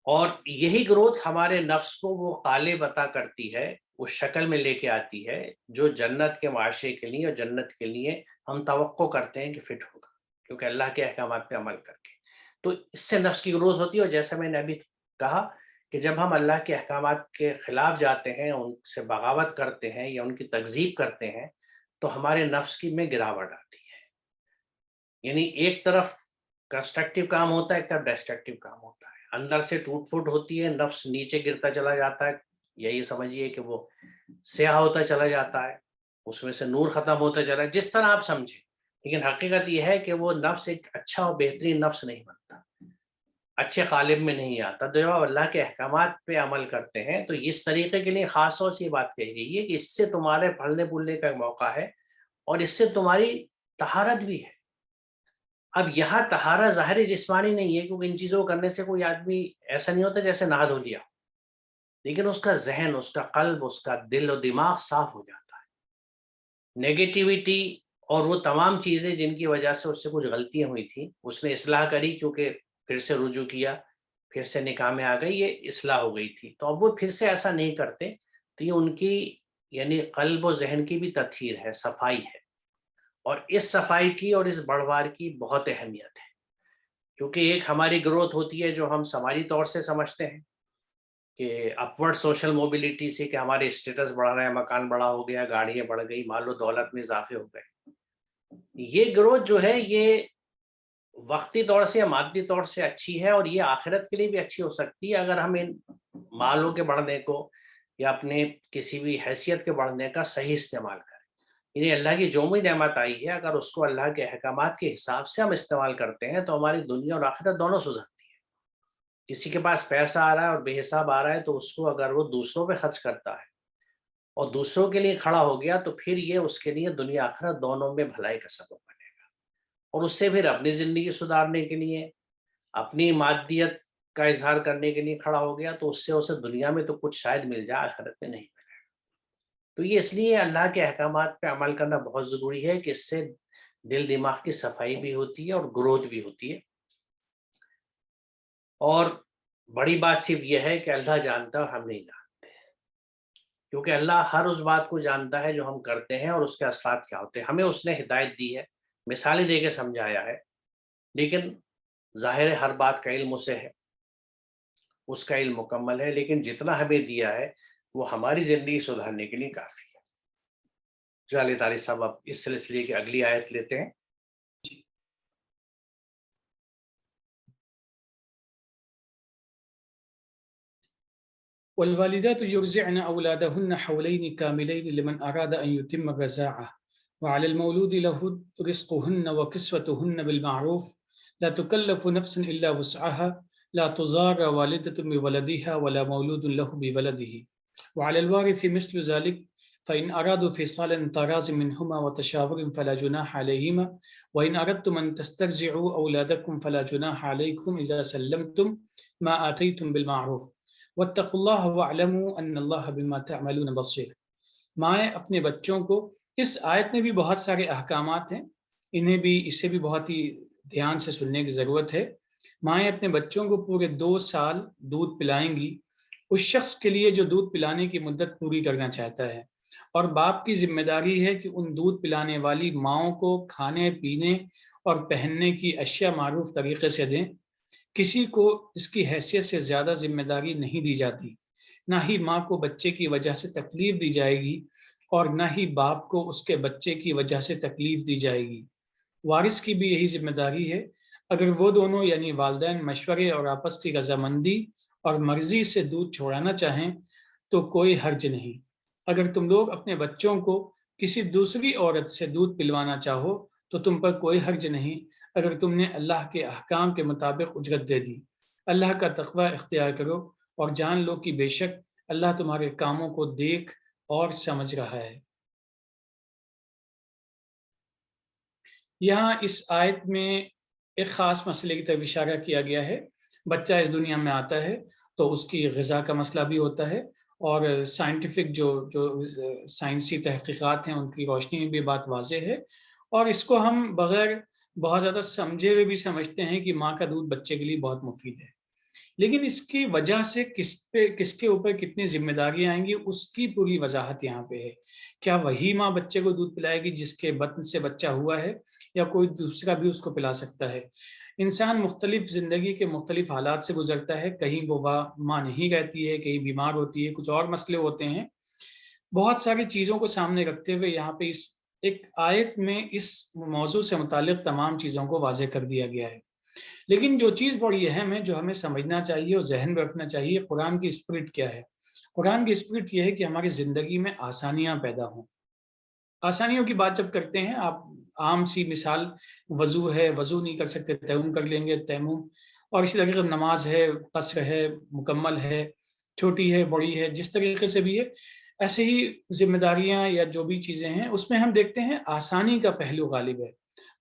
اور یہی گروتھ ہمارے نفس کو وہ قالب عطا کرتی ہے، اس شکل میں لے کے آتی ہے جو جنت کے معاشرے کے لیے اور جنت کے لیے ہم توقع کرتے ہیں کہ فٹ ہوگا، کیونکہ اللہ کے احکامات پہ عمل کر کے، تو اس سے نفس کی گروتھ ہوتی ہے۔ اور جیسا میں نے ابھی کہا کہ جب ہم اللہ کے احکامات کے خلاف جاتے ہیں، ان سے بغاوت کرتے ہیں یا ان کی تکذیب کرتے ہیں، تو ہمارے نفس کی میں گراوٹ آتی ہے، یعنی ایک طرف کنسٹرکٹیو کام ہوتا ہے، ایک طرف ڈسٹرکٹیو کام ہوتا ہے، اندر سے ٹوٹ پھوٹ ہوتی ہے، نفس نیچے گرتا چلا جاتا ہے، یہی سمجھیے کہ وہ سیاہ ہوتا چلا جاتا ہے، اس میں سے نور ختم ہوتا چلا، جس طرح آپ سمجھیں، لیکن حقیقت یہ ہے کہ وہ نفس ایک اچھا اور بہترین نفس نہیں بنتا، اچھے قالب میں نہیں آتا۔ تو جب آپ اللہ کے احکامات پہ عمل کرتے ہیں تو اس طریقے کے لیے خاص طور سے یہ بات کہی گئی ہے کہ اس سے تمہارے پھلنے پھولنے کا موقع ہے، اور اس سے تمہاری طہارت بھی ہے۔ اب یہاں طہارت ظاہری جسمانی نہیں ہے، کیونکہ ان چیزوں کو کرنے سے کوئی آدمی ایسا نہیں ہوتا جیسے نہا دھو لیا، لیکن اس کا ذہن، اس کا قلب، اس کا دل و دماغ صاف ہو جاتا ہے، نیگیٹیوٹی اور وہ تمام چیزیں جن کی وجہ سے اس سے کچھ غلطیاں ہوئی تھیں، اس نے اصلاح کری، کیونکہ پھر سے رجوع کیا، پھر سے نکاح میں آ گئی، یہ اصلاح ہو گئی تھی، تو اب وہ پھر سے ایسا نہیں کرتے، تو یہ ان کی یعنی قلب و ذہن کی بھی تطہیر ہے، صفائی ہے، اور اس صفائی کی اور اس بڑھوار کی بہت اہمیت ہے، کیونکہ ایک ہماری گروتھ ہوتی ہے جو ہم سماجی طور سے سمجھتے ہیں کہ اپورڈ سوشل موبلٹی سے، کہ ہمارے اسٹیٹس بڑھ رہے ہیں، مکان بڑا ہو گیا، گاڑیاں بڑھ گئی، مال و دولت میں اضافے ہو گئے، یہ گروتھ جو ہے یہ وقتی طور سے یا مادی طور سے اچھی ہے، اور یہ آخرت کے لیے بھی اچھی ہو سکتی ہے اگر ہم ان مالوں کے بڑھنے کو یا اپنے کسی بھی حیثیت کے بڑھنے کا صحیح استعمال کریں۔ یعنی اللہ کی جو بھی نعمت آئی ہے، اگر اس کو اللہ کے احکامات کے حساب سے ہم استعمال کرتے ہیں تو ہماری دنیا اور آخرت دونوں سدھرتی ہے۔ کسی کے پاس پیسہ آ رہا ہے اور بے حساب آ رہا ہے تو اس کو اگر وہ دوسروں پہ خرچ کرتا ہے اور دوسروں کے لیے کھڑا ہو گیا تو پھر یہ اس کے لیے دنیا آخرت دونوں میں بھلائی کا سبب بنے گا، اور اس سے پھر اپنی زندگی سدھارنے کے لیے، اپنی مادیت کا اظہار کرنے کے لیے کھڑا ہو گیا تو اس سے اسے دنیا میں تو کچھ شاید مل جائے، آخرت میں نہیں ملے۔ تو یہ اس لیے اللہ کے احکامات پہ عمل کرنا بہت ضروری ہے کہ اس سے دل دماغ کی صفائی بھی ہوتی ہے اور گروتھ بھی ہوتی ہے۔ اور بڑی بات صرف یہ ہے کہ اللہ جانتا ہے اور ہم نہیں جانتے، کیونکہ اللہ ہر اس بات کو جانتا ہے جو ہم کرتے ہیں اور اس کے اثرات کیا ہوتے ہیں۔ ہمیں اس نے ہدایت دی ہے، مثالیں دے کے سمجھایا ہے، لیکن ظاہر ہے ہر بات کا علم اسے ہے، اس کا علم مکمل ہے، لیکن جتنا ہمیں دیا ہے وہ ہماری زندگی سدھارنے کے لیے کافی ہے۔ چلیے طارق صاحب، اب اس سلسلے کی اگلی آیت لیتے ہیں۔ والوالدات يرضعن أولادهن حولين كاملين لمن أراد أن يتم الرضاعة وعلى المولود له رزقهن وكسوتهن بالمعروف لا تكلف نفس إلا وسعها لا تضار والدة بولدها ولا مولود له بولده وعلى الوارث مثل ذلك فإن أرادوا فصالا تراض منهما وتشاور فلا جناح عليهما وإن أردتم أن تسترضعوا أولادكم فلا جناح عليكم إذا سلمتم ما آتيتم بالمعروف واتقوا اللہ واعلموا ان اللہ بما تعملون بصیر۔ مائیں اپنے بچوں کو، اس آیت میں بھی بہت سارے احکامات ہیں، انہیں بھی اسے بھی بہت ہی دھیان سے سننے کی ضرورت ہے۔ مائیں اپنے بچوں کو پورے 2 سال دودھ پلائیں گی اس شخص کے لیے جو دودھ پلانے کی مدت پوری کرنا چاہتا ہے، اور باپ کی ذمہ داری ہے کہ ان دودھ پلانے والی ماؤں کو کھانے پینے اور پہننے کی اشیاء معروف طریقے سے دیں۔ کسی کو اس کی حیثیت سے زیادہ ذمہ داری نہیں دی جاتی، نہ ہی ماں کو بچے کی وجہ سے تکلیف دی جائے گی اور نہ ہی باپ کو اس کے بچے کی وجہ سے تکلیف دی جائے گی۔ وارث کی بھی یہی ذمہ داری ہے، اگر وہ دونوں یعنی والدین مشورے اور آپس کی رضامندی اور مرضی سے دودھ چھوڑانا چاہیں تو کوئی حرج نہیں۔ اگر تم لوگ اپنے بچوں کو کسی دوسری عورت سے دودھ پلوانا چاہو تو تم پر کوئی حرج نہیں، اگر تم نے اللہ کے احکام کے مطابق اجرت دے دی۔ اللہ کا تقوی اختیار کرو اور جان لو کہ بے شک اللہ تمہارے کاموں کو دیکھ اور سمجھ رہا ہے۔ یہاں اس آیت میں ایک خاص مسئلے کی طرف اشارہ کیا گیا ہے۔ بچہ اس دنیا میں آتا ہے تو اس کی غذا کا مسئلہ بھی ہوتا ہے، اور سائنٹیفک جو سائنسی تحقیقات ہیں ان کی روشنی میں بھی بات واضح ہے، اور اس کو ہم بغیر بہت زیادہ سمجھے ہوئے بھی سمجھتے ہیں کہ ماں کا دودھ بچے کے لیے بہت مفید ہے، لیکن اس کی وجہ سے کس کے اوپر کتنی ذمہ داریاں آئیں گی اس کی پوری وضاحت یہاں پہ ہے۔ کیا وہی ماں بچے کو دودھ پلائے گی جس کے بطن سے بچہ ہوا ہے، یا کوئی دوسرا بھی اس کو پلا سکتا ہے؟ انسان مختلف زندگی کے مختلف حالات سے گزرتا ہے، کہیں وہ ماں نہیں رہتی ہے، کہیں بیمار ہوتی ہے، کچھ اور مسئلے ہوتے ہیں۔ بہت ساری چیزوں کو سامنے رکھتے ہوئے یہاں پہ اس ایک آیت میں اس موضوع سے متعلق تمام چیزوں کو واضح کر دیا گیا ہے۔ لیکن جو چیز بڑی اہم ہے، جو ہمیں سمجھنا چاہیے اور ذہن میں رکھنا چاہیے، قرآن کی اسپرٹ کیا ہے؟ قرآن کی اسپرٹ یہ ہے کہ ہماری زندگی میں آسانیاں پیدا ہوں۔ آسانیوں کی بات جب کرتے ہیں، آپ عام سی مثال وضو ہے، وضو نہیں کر سکتے تیمم کر لیں گے، تیمم، اور اسی طریقے سے نماز ہے، قصر ہے، مکمل ہے، چھوٹی ہے، بڑی ہے، جس طریقے سے بھی ہے، ایسے ہی ذمہ داریاں یا جو بھی چیزیں ہیں اس میں ہم دیکھتے ہیں آسانی کا پہلو غالب ہے۔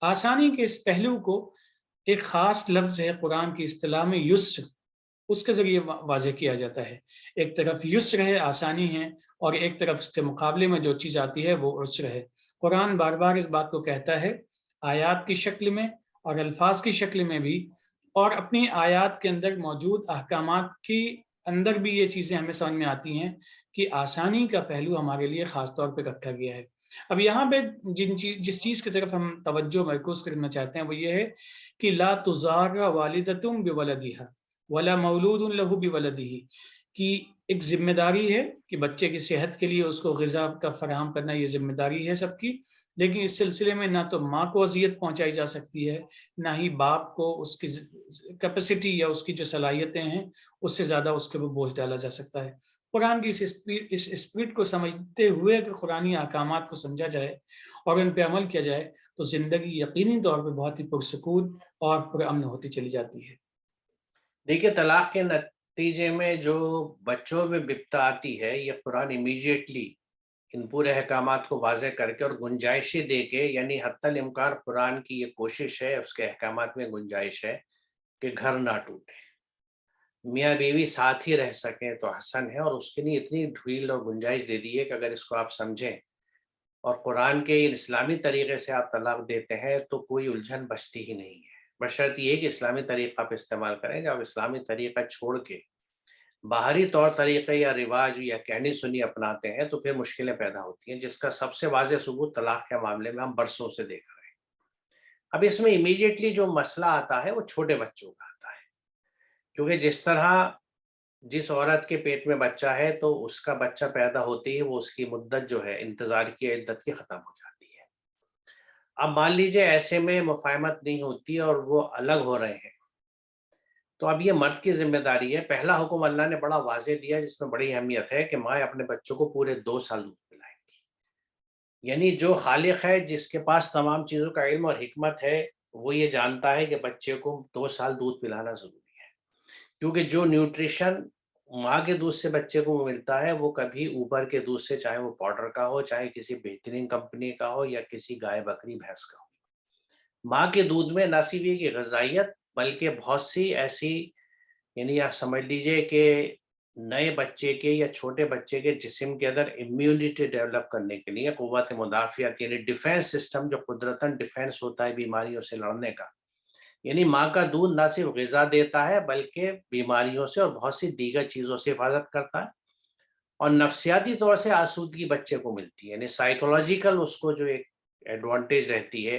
آسانی کے اس پہلو کو ایک خاص لفظ ہے قرآن کی اصطلاح میں یسر، اس کے ذریعے واضح کیا جاتا ہے۔ ایک طرف یسر ہے، آسانی ہے، اور ایک طرف اس کے مقابلے میں جو چیز آتی ہے وہ عسر ہے۔ قرآن بار بار اس بات کو کہتا ہے، آیات کی شکل میں اور الفاظ کی شکل میں بھی، اور اپنی آیات کے اندر موجود احکامات کی اندر بھی یہ چیزیں ہمیں سمجھ میں آتی ہیں کہ آسانی کا پہلو ہمارے لیے خاص طور پہ رکھا گیا ہے۔ اب یہاں پہ جس چیز کی طرف ہم توجہ مرکوز کرنا چاہتے ہیں وہ یہ ہے کہ لا تضار والدۃ بولدہا ولا مولود لہ بولدہ، کہ ایک ذمہ داری ہے کہ بچے کی صحت کے لیے اس کو غذا کا فراہم کرنا، یہ ذمہ داری ہے سب کی، لیکن اس سلسلے میں نہ تو ماں کو اذیت پہنچائی جا سکتی ہے، نہ ہی باپ کو اس کی کیپیسٹی یا اس کی جو صلاحیتیں ہیں اس سے زیادہ اس کے اوپر بوجھ ڈالا جا سکتا ہے۔ قرآن کی اس اسپرٹ کو سمجھتے ہوئے اگر قرآنی احکامات کو سمجھا جائے اور ان پہ عمل کیا جائے تو زندگی یقینی طور پہ بہت ہی پرسکون اور پرامن ہوتی چلی جاتی ہے۔ دیکھیے، طلاق کے نتیجے میں جو بچوں میں بپتا آتی ہے، یہ قرآن امیڈیٹلی ان پورے احکامات کو واضح کر کے اور گنجائشیں دے کے، یعنی حتی الامکان قرآن کی یہ کوشش ہے، اس کے احکامات میں گنجائش ہے کہ گھر نہ ٹوٹے، میاں بیوی ساتھ ہی رہ سکیں تو حسن ہے، اور اس کے لیے اتنی ڈھیل اور گنجائش دے دی ہے کہ اگر اس کو آپ سمجھیں اور قرآن کے اسلامی طریقے سے آپ طلاق دیتے ہیں تو کوئی الجھن بچتی ہی نہیں ہے، بشرط یہ کہ اسلامی طریقہ آپ استعمال کریں۔ جب اسلامی طریقہ چھوڑ کے باہری طور طریقے یا رواج یا کہنی سنی اپناتے ہیں تو پھر مشکلیں پیدا ہوتی ہیں، جس کا سب سے واضح ثبوت طلاق کے معاملے میں ہم برسوں سے دیکھ رہے ہیں۔ اب اس میں امیڈیٹلی جو مسئلہ آتا ہے وہ چھوٹے بچوں کا آتا ہے، کیونکہ جس عورت کے پیٹ میں بچہ ہے تو اس کا بچہ پیدا ہوتی ہے، وہ اس کی مدت جو ہے انتظار کی عدت کی ختم ہو جاتی ہے۔ اب مان لیجئے ایسے میں مفاہمت نہیں ہوتی اور وہ الگ ہو رہے ہیں، تو اب یہ مرد کی ذمہ داری ہے۔ پہلا حکم اللہ نے بڑا واضح دیا جس میں بڑی اہمیت ہے کہ ماں اپنے بچوں کو پورے 2 سال دودھ پلائے گی، یعنی جو خالق ہے، جس کے پاس تمام چیزوں کا علم اور حکمت ہے، وہ یہ جانتا ہے کہ بچے کو 2 سال دودھ پلانا ضروری ہے، کیونکہ جو نیوٹریشن ماں کے دودھ سے بچے کو ملتا ہے وہ کبھی اوپر کے دودھ سے، چاہے وہ پاؤڈر کا ہو، چاہے کسی بہترین کمپنی کا ہو یا کسی گائے بکری بھینس کا ہو، ماں کے دودھ میں نہ صرف یہ کہ غذائیت بلکہ بہت سی ایسی، یعنی آپ سمجھ لیجئے کہ نئے بچے کے یا چھوٹے بچے کے جسم کے اندر امیونٹی ڈیولپ کرنے کے لیے، قوت مدافعت یعنی ڈیفینس سسٹم جو قدرتاً ڈیفینس ہوتا ہے بیماریوں سے لڑنے کا، یعنی ماں کا دودھ نہ صرف غذا دیتا ہے بلکہ بیماریوں سے اور بہت سی دیگر چیزوں سے حفاظت کرتا ہے، اور نفسیاتی طور سے آسودگی بچے کو ملتی ہے، یعنی سائیکولوجیکل اس کو جو ایک ایڈوانٹیج رہتی ہے،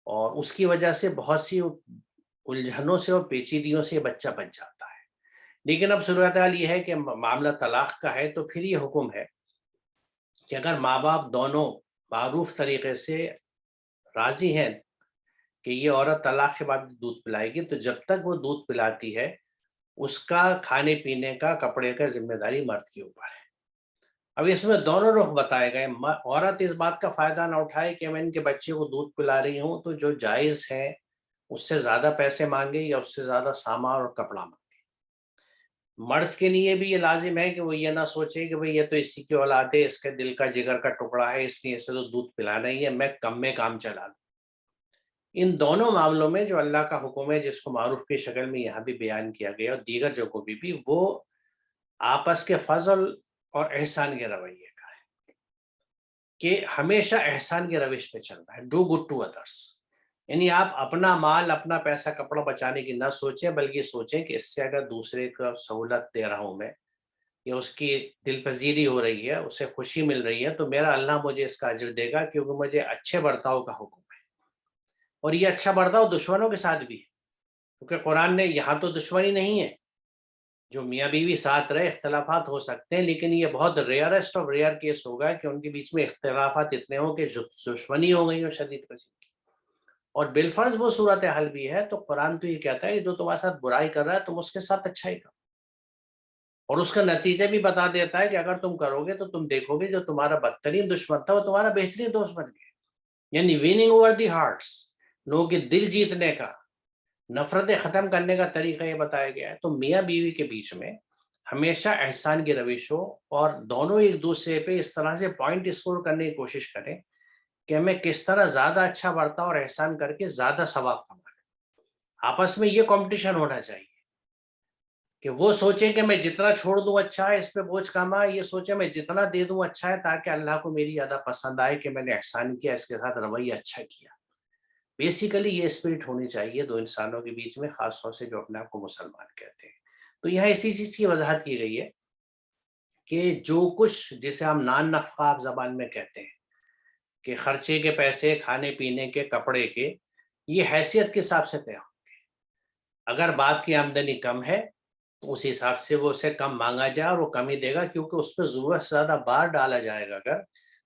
اور اس کی وجہ سے بہت سی الجھنوں سے اور پیچیدگیوں سے بچہ بچ جاتا ہے۔ لیکن اب صورتحال یہ ہے کہ معاملہ طلاق کا ہے تو پھر یہ حکم ہے کہ اگر ماں باپ دونوں معروف طریقے سے راضی ہیں کہ یہ عورت طلاق کے بعد دودھ پلائے گی، تو جب تک وہ دودھ پلاتی ہے اس کا کھانے پینے کا، کپڑے کا ذمہ داری مرد کے اوپر ہے۔ اب اس میں دونوں رخ بتائے گئے، عورت اس بات کا فائدہ نہ اٹھائے کہ میں ان کے بچے کو دودھ پلا رہی ہوں تو جو جائز ہے اس سے زیادہ پیسے مانگے یا اس سے زیادہ سامان اور کپڑا مانگے۔ مرد کے لیے بھی یہ لازم ہے کہ وہ یہ نہ سوچے کہ بھئی یہ تو اسی کی اولاد ہے، اس کے دل کا جگر کا ٹکڑا ہے، اس لیے اسے تو دودھ پلانا ہی ہے، میں کم میں کام چلا لوں۔ ان دونوں معاملوں میں جو اللہ کا حکم ہے، جس کو معروف کی شکل میں یہاں بھی بیان کیا گیا اور دیگر جگہوں پہ بھی، وہ آپس کے فضل اور احسان کے رویے کا ہے، کہ ہمیشہ احسان کے روش پہ چلنا ہے، ڈو گڈ ٹو ادرس، یعنی آپ اپنا مال، اپنا پیسہ کپڑا بچانے کی نہ سوچیں بلکہ سوچیں کہ اس سے اگر دوسرے کو سہولت دے رہا ہوں میں، یا اس کی دل پذیری ہو رہی ہے، اسے خوشی مل رہی ہے، تو میرا اللہ مجھے اس کا اجر دے گا، کیونکہ مجھے اچھے برتاؤ کا حکم ہے، اور یہ اچھا برتاؤ دشمنوں کے ساتھ بھی ہے، کیونکہ قرآن نے یہاں تو دشمنی نہیں ہے، جو میاں بیوی ساتھ رہے، اختلافات ہو سکتے ہیں، لیکن یہ بہت ریئرسٹ آف ریئر کیس ہوگا کہ ان کے بیچ میں اختلافات اتنے ہوں کہ دشمنی ہو گئی ہو شدید قسم کی، اور بالفرض وہ صورتحال بھی ہے تو قرآن تو یہ کہتا ہے کہ جو تمہارے ساتھ برائی کر رہا ہے تم اس کے ساتھ اچھائی کرو، اور اس کا نتیجہ بھی بتا دیتا ہے کہ اگر تم کرو گے تو تم دیکھو گے جو تمہارا بدترین دشمن تھا وہ تمہارا بہترین دوست بن گیا، یعنی ویننگ اوور دی ہارٹس، لوگوں کے دل جیتنے کا، نفرتیں ختم کرنے کا طریقہ یہ بتایا گیا ہے۔ تو میاں بیوی کے بیچ میں ہمیشہ احسان کی روش ہو، اور دونوں ایک دوسرے پہ اس طرح سے پوائنٹ اسکور کرنے کی کوشش کریں کہ میں کس طرح زیادہ اچھا برتا اور احسان کر کے زیادہ ثواب کما لوں۔ آپس میں یہ کمپٹیشن ہونا چاہیے کہ وہ سوچیں کہ میں جتنا چھوڑ دوں اچھا ہے، اس پہ بوجھ کم ہے، یہ سوچیں میں جتنا دے دوں اچھا ہے، تاکہ اللہ کو میری ادا پسند آئے کہ میں نے احسان کیا، اس کے ساتھ رویہ اچھا کیا۔ بیسیکلی یہ اسپرٹ ہونی چاہیے دو انسانوں کے بیچ میں، خاص طور سے جو اپنے آپ کو مسلمان کہتے ہیں۔ تو یہاں اسی چیز کی وضاحت کی گئی ہے کہ جو کچھ جسے ہم نان نفقہ آپ زبان میں کہتے ہیں، کہ خرچے کے پیسے، کھانے پینے کے، کپڑے کے، یہ حیثیت کے حساب سے طے ہوں۔ اگر باپ کی آمدنی کم ہے تو اس حساب سے وہ اسے کم مانگا جائے اور وہ کم ہی دے گا، کیونکہ اس پہ ضرورت سے زیادہ بار ڈالا جائے گا اگر،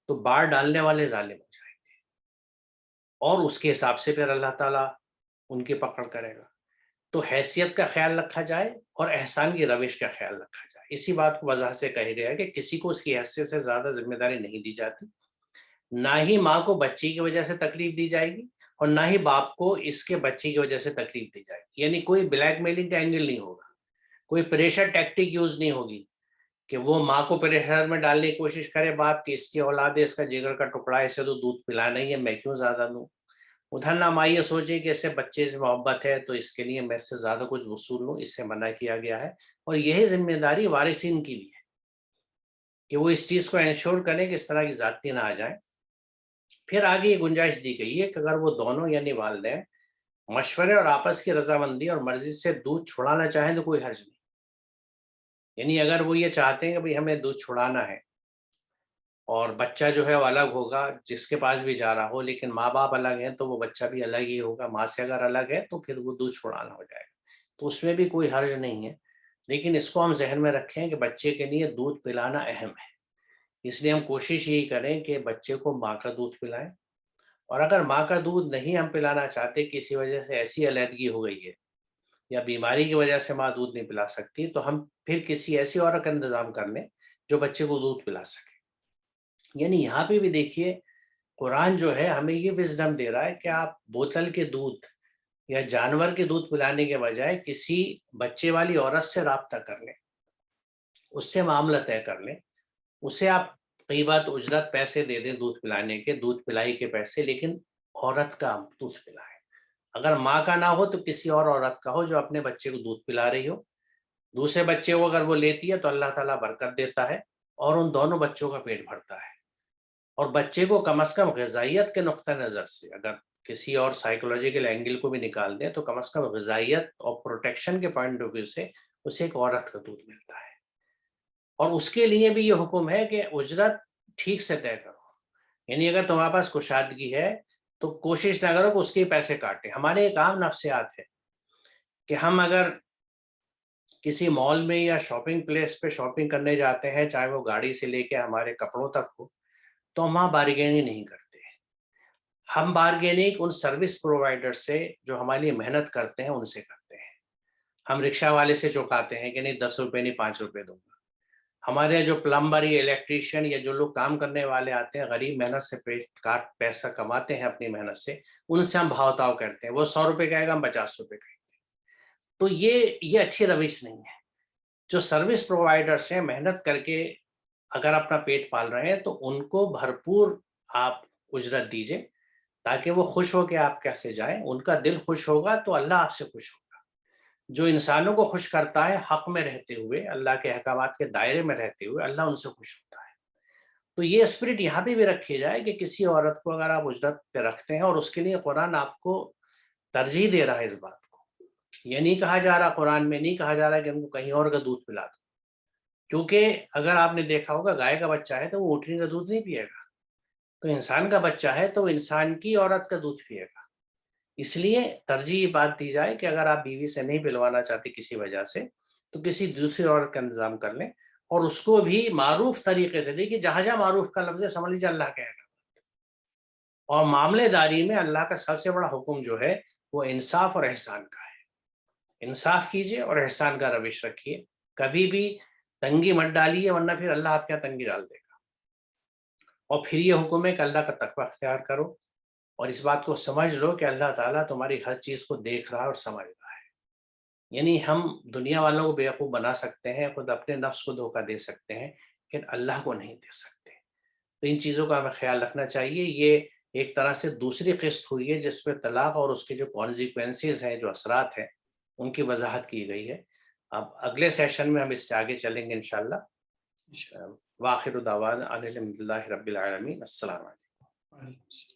تو بار ڈالنے والے ظالم ہو جائیں گے، اور اس کے حساب سے پھر اللہ تعالیٰ ان کی پکڑ کرے گا۔ تو حیثیت کا خیال رکھا جائے اور احسان کی روش کا خیال رکھا جائے۔ اسی بات کو وضاحت سے کہہ گیا ہے کہ کسی کو اس کی حیثیت سے زیادہ ذمہ داری نہیں دی جاتی، نہ ہی ماں کو بچی کی وجہ سے تکلیف دی جائے گی، اور نہ ہی باپ کو اس کے بچی کی وجہ سے تکلیف دی جائے گی۔ یعنی کوئی بلیک میلنگ کا اینگل نہیں ہوگا، کوئی پریشر ٹیکٹک یوز نہیں ہوگی کہ وہ ماں کو پریشر میں ڈالنے کی کوشش کرے باپ کہ اس کی اولاد ہے، اس کا جگر کا ٹکڑا ہے، اسے تو دودھ پلانا ہی ہے، میں کیوں زیادہ دوں۔ ادھر نہ ماں یہ سوچے کہ اس سے بچے سے محبت ہے تو اس کے لیے میں اس سے زیادہ کچھ وصول لوں، اس سے منع کیا گیا ہے۔ اور یہی ذمہ داری وارثین کی بھی ہے کہ وہ اس چیز کو انشور کریں کہ اس طرح کی زیادتی نہ آ جائیں۔ پھر آگے یہ گنجائش دی گئی ہے کہ اگر وہ دونوں یعنی والدین مشورے اور آپس کی رضامندی اور مرضی سے دودھ چھڑانا چاہیں تو کوئی حرج نہیں۔ یعنی اگر وہ یہ چاہتے ہیں کہ بھئی ہمیں دودھ چھڑانا ہے اور بچہ جو ہے وہ الگ ہوگا جس کے پاس بھی جا رہا ہو، لیکن ماں باپ الگ ہیں تو وہ بچہ بھی الگ ہی ہوگا، ماں سے اگر الگ ہے تو پھر وہ دودھ چھڑانا ہو جائے گا، تو اس میں بھی کوئی حرج نہیں ہے۔ لیکن اس کو ہم ذہن میں رکھیں کہ بچے کے لیے دودھ پلانا اہم ہے، اس لیے ہم کوشش یہی کریں کہ بچے کو ماں کا دودھ پلائیں، اور اگر ماں کا دودھ نہیں ہم پلانا چاہتے، کسی وجہ سے ایسی علیحدگی ہو گئی ہے یا بیماری کی وجہ سے ماں دودھ نہیں پلا سکتی، تو ہم پھر کسی ایسی عورت کا انتظام کر لیں جو بچے کو دودھ پلا سکے۔ یعنی یہاں پہ بھی دیکھیے قرآن جو ہے ہمیں یہ وزڈم دے رہا ہے کہ آپ بوتل کے دودھ یا جانور کے دودھ پلانے کے بجائے کسی بچے والی عورت سے رابطہ کر لیں، اس سے معاملہ طے کر لیں، اسے آپ قیمت اجرت پیسے دے دیں دودھ پلانے کے، دودھ پلائی کے پیسے، لیکن عورت کا دودھ پلائیں۔ اگر ماں کا نہ ہو تو کسی اور عورت کا ہو جو اپنے بچے کو دودھ پلا رہی ہو، دوسرے بچے کو اگر وہ لیتی ہے تو اللہ تعالیٰ برکت دیتا ہے اور ان دونوں بچوں کا پیٹ بھرتا ہے۔ اور بچے کو کم از کم غذائیت کے نقطہ نظر سے، اگر کسی اور سائیکولوجیکل اینگل کو بھی نکال دیں، تو کم از کم غذائیت اور پروٹیکشن کے پوائنٹ آف ویو سے اسے ایک عورت کا دودھ ملتا ہے۔ اور اس کے لیے بھی یہ حکم ہے کہ اجرت ٹھیک سے طے کرو، یعنی اگر تمہارے پاس کشادگی ہے تو کوشش نہ کرو کہ اس کے پیسے کاٹیں۔ ہمارے ایک عام نفسیات ہے کہ ہم اگر کسی مال میں یا شاپنگ پلیس پہ شاپنگ کرنے جاتے ہیں، چاہے وہ گاڑی سے لے کے ہمارے کپڑوں تک ہو، تو ہم وہاں بارگیننگ نہیں کرتے۔ ہم بارگیننگ ان سروس پرووائڈر سے جو ہمارے لیے محنت کرتے ہیں ان سے کرتے ہیں۔ ہم رکشہ والے سے چوکاتے ہیں کہ نہیں 10 روپے نہیں 5 روپے دوں گا۔ ہمارے جو پلمبر یا الیکٹریشین یا جو لوگ کام کرنے والے آتے ہیں، غریب محنت سے پیسہ کماتے ہیں اپنی محنت سے، ان سے ہم بھاؤ تاؤ کرتے ہیں، وہ 100 روپے کہے گا ہم 50 روپے کہیں گے۔ تو یہ اچھی روش نہیں ہے۔ جو سروس پرووائڈرس ہیں محنت کر کے اگر اپنا پیٹ پال رہے ہیں تو ان کو بھرپور آپ اجرت دیجئے تاکہ وہ خوش ہو کے آپ کیسے جائیں۔ ان کا دل خوش ہوگا تو اللہ آپ سے خوش ہوگا۔ جو انسانوں کو خوش کرتا ہے حق میں رہتے ہوئے، اللہ کے احکامات کے دائرے میں رہتے ہوئے، اللہ ان سے خوش ہوتا ہے۔ تو یہ اسپرٹ یہاں پہ بھی رکھی جائے کہ کسی عورت کو اگر آپ اجرت پہ رکھتے ہیں، اور اس کے لیے قرآن آپ کو ترجیح دے رہا ہے اس بات کو، یہ نہیں کہا جا رہا، قرآن میں نہیں کہا جا رہا کہ ہم کو کہیں اور کا دودھ پلا دو، کیونکہ اگر آپ نے دیکھا ہوگا گائے کا بچہ ہے تو وہ اونٹنی کا دودھ نہیں پیے گا، تو انسان کا بچہ ہے تو وہ انسان کی عورت کا دودھ پیے گا۔ اس لیے ترجیح بات دی جائے کہ اگر آپ بیوی سے نہیں پلوانا چاہتے کسی وجہ سے تو کسی دوسری عورت کا انتظام کر لیں، اور اس کو بھی معروف طریقے سے دیکھیے، جہاں جہاں معروف کا لفظ ہے سمجھ لیجیے اللہ کہے گا۔ اور معاملے داری میں اللہ کا سب سے بڑا حکم جو ہے وہ انصاف اور احسان کا ہے۔ انصاف کیجئے اور احسان کا روش رکھیے، کبھی بھی تنگی مت ڈالیے ورنہ پھر اللہ آپ کے تنگی ڈال دے گا۔ اور پھر یہ حکم ہے کہ اللہ کا تقوی اختیار کرو، اور اس بات کو سمجھ لو کہ اللہ تعالیٰ تمہاری ہر چیز کو دیکھ رہا ہے اور سمجھ رہا ہے۔ یعنی ہم دنیا والوں کو بیوقوف بنا سکتے ہیں، خود اپنے نفس کو دھوکہ دے سکتے ہیں، لیکن اللہ کو نہیں دے سکتے۔ تو ان چیزوں کا ہمیں خیال رکھنا چاہیے۔ یہ ایک طرح سے دوسری قسط ہوئی ہے جس پہ طلاق اور اس کے جو کانسیکوینسز ہیں، جو اثرات ہیں، ان کی وضاحت کی گئی ہے۔ اب اگلے سیشن میں ہم اس سے آگے چلیں گے انشاءاللہ۔ وآخر دعوانا ان الحمد للہ رب العالمین۔ السلام علیکم۔